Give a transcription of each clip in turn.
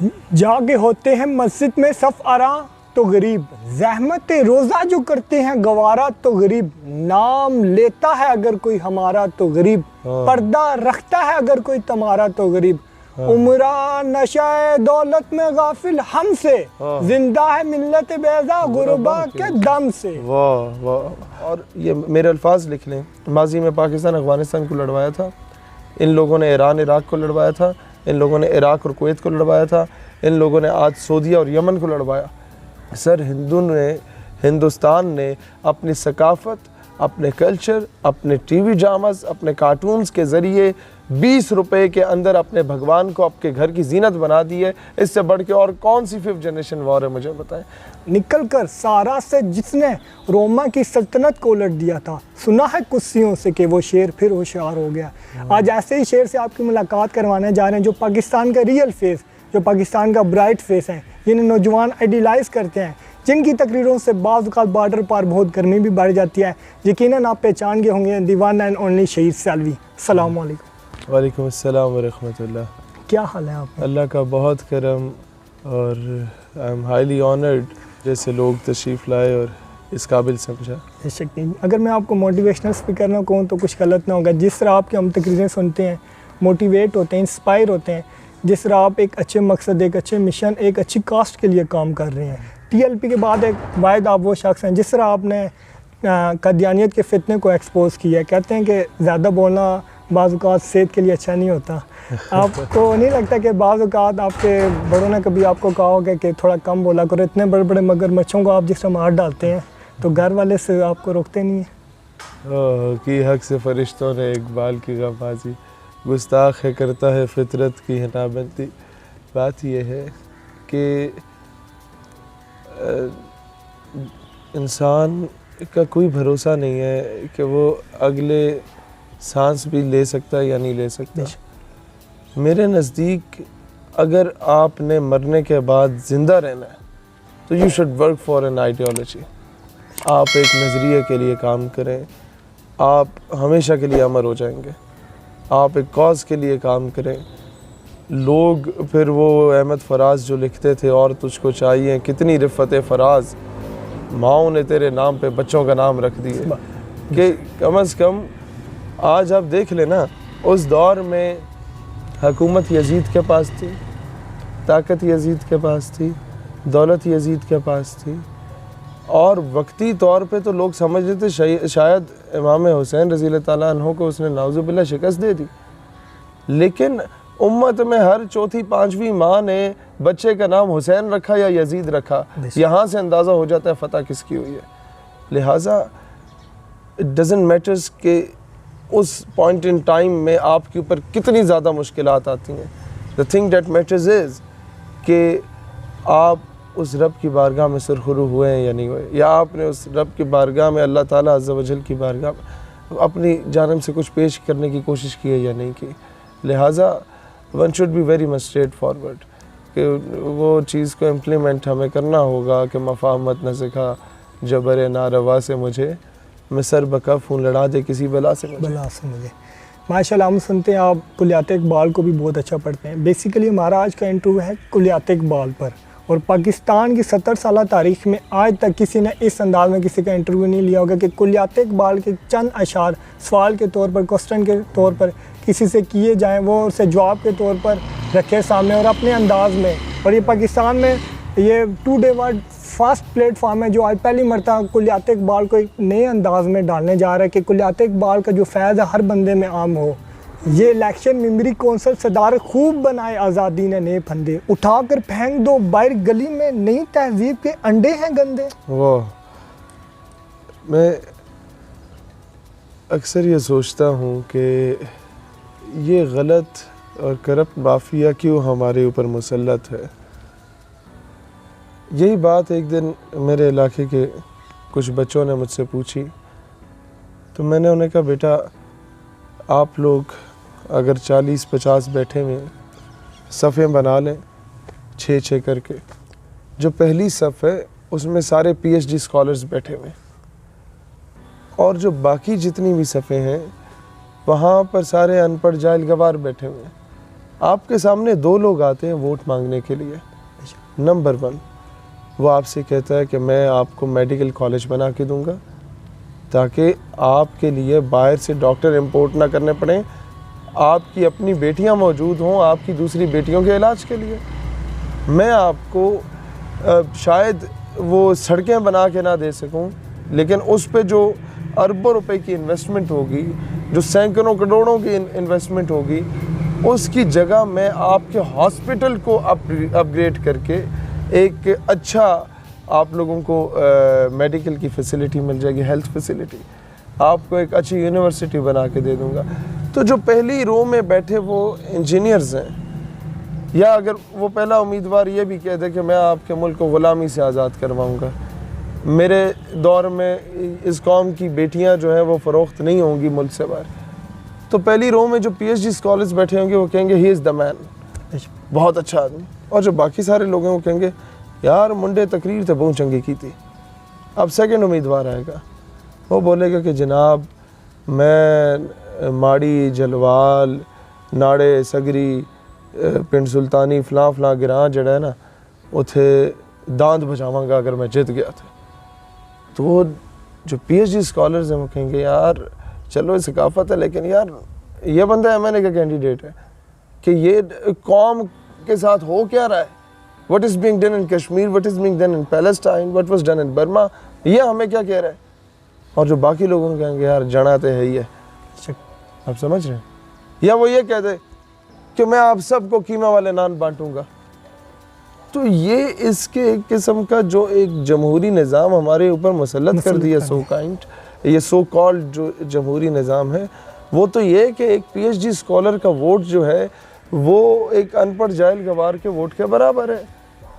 जागे होते हैं मस्जिद में सफ आरा तो गरीब, ज़हमत रोज़ा जो करते हैं गवारा तो गरीब, नाम लेता है अगर कोई हमारा तो गरीब, पर्दा रखता है अगर कोई तुम्हारा तो गरीब, उमरा नशा दौलत में गाफिल हमसे, जिंदा है मिल्लत बेजा गुरबा के दम से। वाह वाह। और ये मेरे अल्फाज लिख लें, माजी में पाकिस्तान अफगानिस्तान को लड़वाया था, इन लोगों ने ईरान इराक को लड़वाया था, इन लोगों ने इराक और कुवैत को लड़वाया था, इन लोगों ने आज सऊदीया और यमन को लड़वाया। सर हिंदुस्तान ने अपनी सकाफ़त, अपने कल्चर, अपने टीवी ड्रामास, अपने कार्टून्स के ज़रिए 20 रुपए के अंदर अपने भगवान को आपके घर की जीनत बना दी है। इससे बढ़ के और कौन सी 5th जनरेशन वॉर है, मुझे बताएं। निकल कर सारा से जिसने रोमा की सल्तनत को उलट दिया था, सुना है कुर्सियों से कि वो शेर फिर होशियार हो गया। आज ऐसे ही शेर से आपकी मुलाकात करवाने जा रहे हैं जो पाकिस्तान का रियल फेस, जो पाकिस्तान का ब्राइट फेस है, जिन्हें नौजवान आइडियलाइज़ करते हैं, जिनकी तकरीरों से बाज़ औक़ात बॉर्डर पर बहुत गर्मी भी बढ़ जाती है। यकीनन आप पहचान गए होंगे दी वन एंड ओनली शहीद सैलवी। अस्सलाम वालेकुम। वालेकुम अस्सलाम व रहमतुल्लाह। क्या हाल है आपका? अल्लाह का बहुत करम, और आई एम हाईली ऑनर्ड जैसे लोग तशरीफ़ लाए और इस काबिल समझा। बेशक नहीं। अगर मैं आपको मोटिवेशनल स्पीकर ना कहूँ तो कुछ गलत ना होगा। जिस तरह आपकी हम तकरीरें सुनते हैं, मोटिवेट होते हैं, इंस्पायर होते हैं, जिस तरह आप एक अच्छे मकसद, एक अच्छे मिशन, एक अच्छी कास्ट के लिए काम कर रहे हैं। TLP के बाद एक वाहिद आप वो शख्स हैं जिस तरह आपने कदियानियत के फितने को एक्सपोज किया है। कहते हैं कि ज़्यादा बोलना बाज़ औक़ात सेहत के लिए अच्छा नहीं होता। आपको नहीं लगता कि बाज़ औक़ात आपके बड़ों ने कभी आपको कहा होगा कि थोड़ा कम बोला करो? इतने बड़े बड़े मगरमच्छों को आप जिस तरह मार डालते हैं तो घर वाले से आपको रोकते नहीं हैं? कि हक से फरिश्तों ने इकबाल की गमबाजी, गुस्ताख है करता है फितरत की हिनाबंदी। बात यह है कि इंसान का कोई भरोसा नहीं है कि वो अगले सांस भी ले सकता है या नहीं ले सकता। मेरे नज़दीक अगर आपने मरने के बाद ज़िंदा रहना है तो you should work for an ideology. आप एक नज़रिए के लिए काम करें, आप हमेशा के लिए अमर हो जाएंगे। आप एक कॉज के लिए काम करें। लोग फिर वो अहमद फराज जो लिखते थे और तुझको चाहिए, कितनी रिफ़त फराज, माओ ने तेरे नाम पे बच्चों का नाम रख दिए, कि कम अज़ कम आज आप देख लेना, उस दौर में हुकूमत यजीद के पास थी, ताकत यजीद के पास थी, दौलत यजीद के पास थी, और वक्ती तौर पे तो लोग समझते थे शायद इमाम हुसैन रज़ी अल्लाह ताला अन्हु को उसने नाउज़ुबिल्लाह शिकस्त दे दी। लेकिन उम्मत में हर चौथी पांचवी माँ ने बच्चे का नाम हुसैन रखा या यजीद रखा। यहाँ से अंदाज़ा हो जाता है फ़तह किसकी हुई है। लिहाजा इट डज़न्ट मैटर्स कि उस पॉइंट इन टाइम में आपके ऊपर कितनी ज़्यादा मुश्किलात आती हैं। The thing that matters is कि आप उस रब की बारगाह में सुरखरू हुए हैं या नहीं हुए, या आपने उस रब की बारगाह में, अल्लाह ताला अज़्ज़ा वजल की बारगाह में अपनी जानब से कुछ पेश करने की कोशिश की है या नहीं की। लिहाजा one should be very much straight forward कि वो चीज़ को इम्प्लीमेंट हमें करना होगा कि मफाहमत न सिखा जबर नारवा से मुझे, मैं सर बकफ हूँ लड़ा दे किसी बला से मुझे। माशाल्लाह हम सुनते हैं आप कुलियात इकबाल को भी बहुत अच्छा पढ़ते हैं। बेसिकली हमारा आज का इंटरव्यू है कुलियात इकबाल पर, और पाकिस्तान की 70 साल तारीख़ में आज तक किसी ने इस अंदाज में किसी का इंटरव्यू नहीं लिया होगा कि कुलियात इकबाल के चंद अशार सवाल के तौर पर, क्वेश्चन के तौर पर किसी से किए जाएं, वो उसे जवाब के तौर पर रखे सामने और अपने अंदाज में। और ये पाकिस्तान में ये टुडे वर्ल्ड फर्स्ट प्लेटफॉर्म है जो आज पहली मरतबा कुलियात इकबाल को एक नए अंदाज में डालने जा रहा है कि कुलियात इकबाल का जो फैज़ है हर बंदे में आम हो। ये इलेक्शन मेमोरी कौंसल सदार खूब बनाए आज़ादी ने नए फंदे, उठा कर फेंक दो बाहर गली में, नई तहजीब के अंडे हैं गंदे। वो मैं अक्सर ये सोचता हूँ कि ये गलत और करप्ट माफिया क्यों हमारे ऊपर मुसल्लत है। यही बात एक दिन मेरे इलाके के कुछ बच्चों ने मुझसे पूछी, तो मैंने उन्हें कहा बेटा आप लोग अगर 40-50 बैठे हुए सफ़ें बना लें 6-6 करके, जो पहली सफ़ है उसमें सारे PhD स्कॉलर्स बैठे हुए, और जो बाकी जितनी भी सफ़ें हैं वहाँ पर सारे अनपढ़ जाहिल गवार बैठे हुए हैं। आपके सामने 2 लोग आते हैं वोट मांगने के लिए। नंबर 1, वो आपसे कहता है कि मैं आपको मेडिकल कॉलेज बना के दूंगा ताकि आपके लिए बाहर से डॉक्टर इंपोर्ट ना करने पड़े, आपकी अपनी बेटियां मौजूद हों आपकी दूसरी बेटियों के इलाज के लिए। मैं आपको शायद वो सड़कें बना के ना दे सकूं, लेकिन उस पे जो अरबों रुपए की इन्वेस्टमेंट होगी, जो सैकड़ों करोड़ों की इन्वेस्टमेंट होगी, उसकी जगह मैं आपके हॉस्पिटल को अपग्रेड करके एक अच्छा आप लोगों को मेडिकल की फैसिलिटी मिल जाएगी, हेल्थ फैसिलिटी, आपको एक अच्छी यूनिवर्सिटी बना के दे दूंगा। तो जो पहली रो में बैठे वो इंजीनियर्स हैं, या अगर वो पहला उम्मीदवार ये भी कह दे कि मैं आपके मुल्क को ग़ुलामी से आज़ाद करवाऊंगा, मेरे दौर में इस कौम की बेटियां जो हैं वो फ़रोख्त नहीं होंगी मुल्क से बाहर, तो पहली रो में जो PhD स्कॉलर्स बैठे होंगे वो कहेंगे ही इज़ द मैन, बहुत अच्छा आदमी। और जो बाकी सारे लोग हैं वो कहेंगे यार मुंडे तकरीर तो बहुत चंगी की थी। अब सेकंड उम्मीदवार आएगा, वो बोलेगा कि जनाब मैं माड़ी जलवाल नाड़े सगरी पिंड सुल्तानी फलां फलां गिरां जड़ा है ना उथे दांत बचावांगा अगर मैं जित गया था। तो वो जो PhD स्कॉलर्स हैं वो कहेंगे यार चलो सकाफत है, लेकिन यार ये बंदा MNA का कैंडिडेट है कि ये कौम के साथ हो क्या रहा है, what is being done in Kashmir, what is being done in Palestine, what was done in Burma, ये हमें क्या कह रहा है। और जो बाकी लोगों को कहेंगे यार जना तो है ही है, आप समझ रहे हैं। या वो ये कह दे कि मैं आप सबको कीमा वाले नान बांटूंगा। तो ये इसके एक किस्म का जो एक जमहूरी निज़ाम हमारे ऊपर मुसल्लत कर दिया, ये सो कॉल्ड जो जमहूरी निज़ाम है, वो तो ये है कि एक PhD स्कॉलर का वोट जो है वो एक अनपढ़ जाहिल गवार के वोट के बराबर है।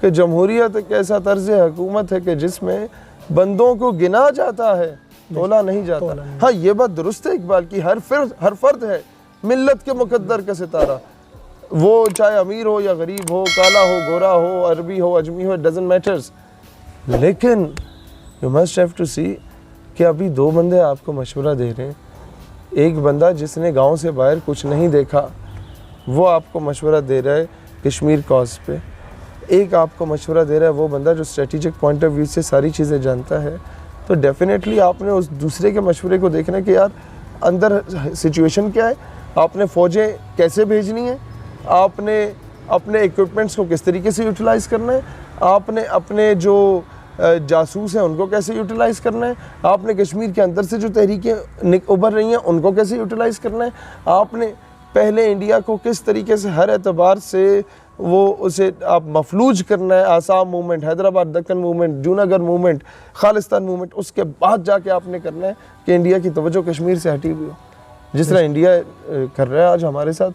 कि जमहूरियत एक ऐसा तर्ज़ हुकूमत है कि जिसमें बंदों को गिना जाता है, तोला नहीं जाता। हाँ, ये बात दुरुस्त है इकबाल की, हर फर्द है मिल्लत के मुकद्दर का सितारा, वो चाहे अमीर हो या गरीब हो, काला हो गोरा हो, अरबी हो अजमी हो, इट डजंट मैटर्स। लेकिन यू मस्ट हैव टू सी कि अभी 2 बंदे आपको मशवरा दे रहे हैं। एक बंदा जिसने गांव से बाहर कुछ नहीं देखा वो आपको मशवरा दे रहा है कश्मीर कॉज पे, एक आपको मशवरा दे रहा है वो बंदा जो स्ट्रेटेजिक पॉइंट ऑफ व्यू से सारी चीज़ें जानता है। तो डेफिनेटली आपने उस दूसरे के मशवरे को देखना कि यार अंदर सिचुएशन क्या है, आपने फ़ौजें कैसे भेजनी है, आपने अपने इक्विपमेंट्स को किस तरीके से यूटिलाइज़ करना है, आपने अपने जो जासूस हैं उनको कैसे यूटिलाइज़ करना है, आपने कश्मीर के अंदर से जो तहरीकें उभर रही हैं उनको कैसे यूटिलाइज़ करना है, आपने पहले इंडिया को किस तरीके से हर एतबार से वो उसे आप मफलूज करना है, Assam movement, Hyderabad Deccan movement, Junagadh movement, Khalistan movement, उसके बाद जाके आपने करना है कि इंडिया की तवज्जो कश्मीर से हटी हुई हो। जिस तरह इंडिया कर रहा है आज हमारे साथ,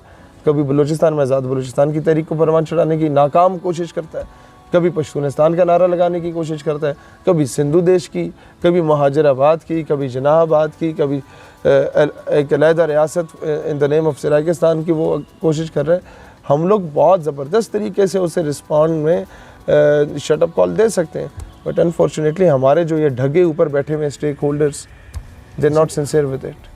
कभी बलूचिस्तान में आज़ाद बलूचिस्तान की तहरीक को परवान चढ़ाने की नाकाम कोशिश करता है, कभी पश्तूनिस्तान का नारा लगाने की कोशिश करता है, कभी सिंधु देश की, कभी महाजराबाद की, कभी जनाबाद की, कभी एक अलहदा रियासत इन द नेम ऑफ सराकिस्तान की वो कोशिश कर रहे हैं। हम लोग बहुत ज़बरदस्त तरीके से उसे रिस्पॉन्ड में शटअप कॉल दे सकते हैं, बट अनफॉर्चुनेटली हमारे जो ये ढगे ऊपर बैठे हुए stakeholders, they are not sincere with it.